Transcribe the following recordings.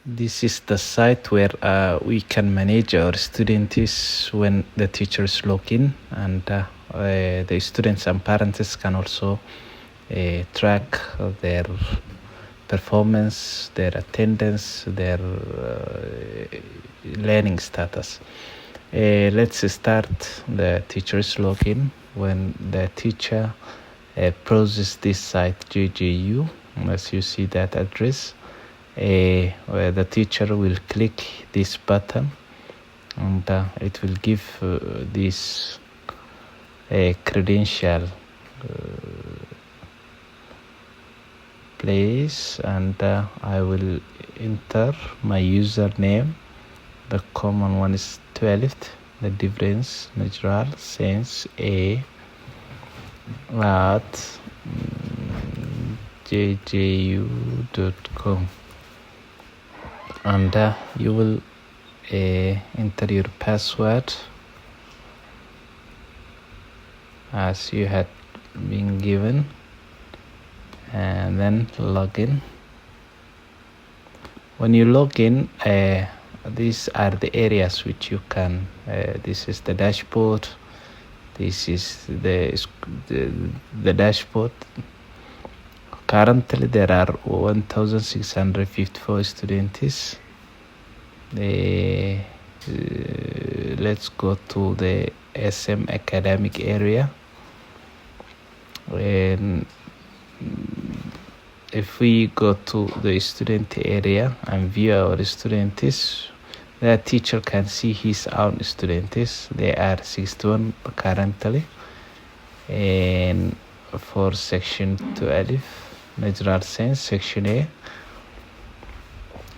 This is the site where we can manage our students when the teachers log in, and the students and parents can also track their performance, their attendance, their learning status. Let's start the teacher's login. When the teacher browses this site JJU, as you see that address, where the teacher will click this button, and it will give this credential place, and I will enter my username. The common one is 12th, the difference natural sense a at jju.com, and you will enter your password as you had been given, and then log in. When you log in, these are the areas which you can this is the dashboard. This is the dashboard. Currently there are 1,654 students. Let's go to the SM academic area, and if we go to the student area and view our students, the teacher can see his own students. They are 61 currently, and for section 12 natural science section A,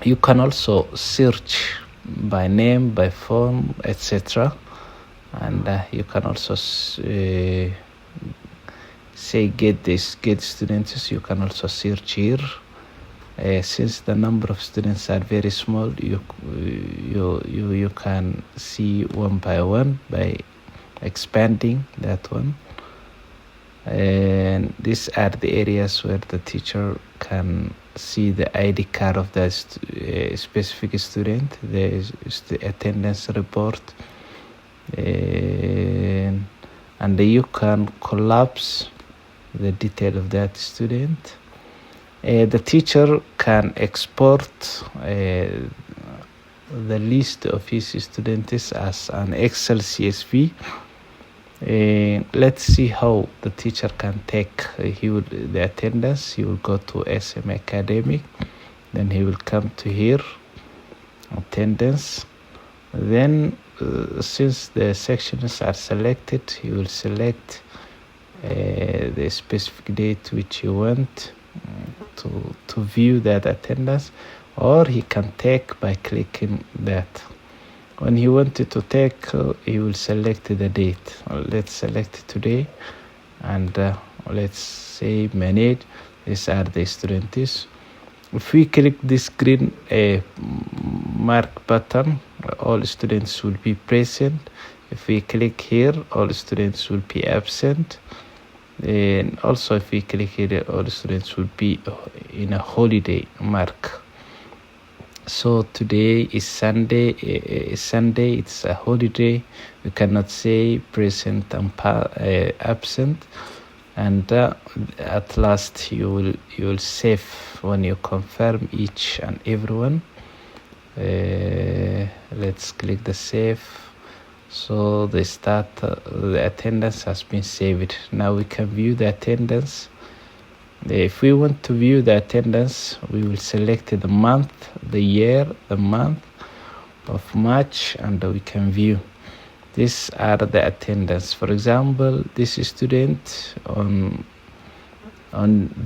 you can also search by name, by phone, etc., and you can also say get students. You can also search here. Since the number of students are very small, you can see one by one by expanding that one. And these are the areas where the teacher can see the ID card of the specific student. There is the attendance report, and you can collapse the detail of that student. The teacher can export the list of his students as an Excel CSV. Let's see how the teacher can take the attendance. He will go to SM Academic, then he will come to here, attendance. Then since the sections are selected, he will select the specific date which you want to view that attendance, or he can take by clicking that. When he wanted to take, he will select the date. Let's select today, and let's say manage. These are the students. If we click this green mark button, all students will be present. If we click here, all students will be absent. And also if we click here, all students will be in a holiday mark. So today is Sunday. It's a holiday. We cannot say present and absent. And at last you will save when you confirm each and every one. Let's click the save. So the attendance has been saved. Now we can view the attendance. If we want to view the attendance, we will select the month, the year, the month of March, and we can view. These are the attendance. For example, this student on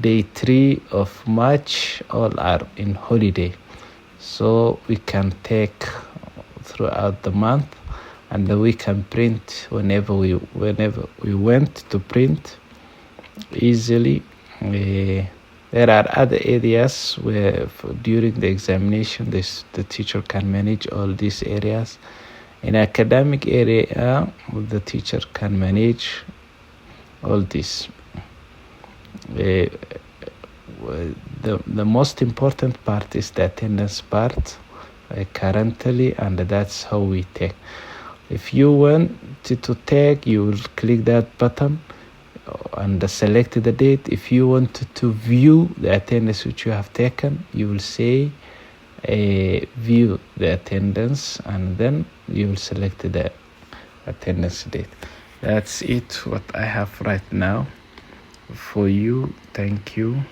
day 3 of March, all are in holiday. So we can take throughout the month, and we can print whenever we want to print easily. There are other areas where during the examination the teacher can manage all these areas. In academic area, the teacher can manage all this. the most important part is the attendance part currently, and that's how we take. If you want to take, you will click that button and select the date. If you want to view the attendance which you have taken, you will say view the attendance, and then you will select the attendance date. That's it what I have right now for you. Thank you.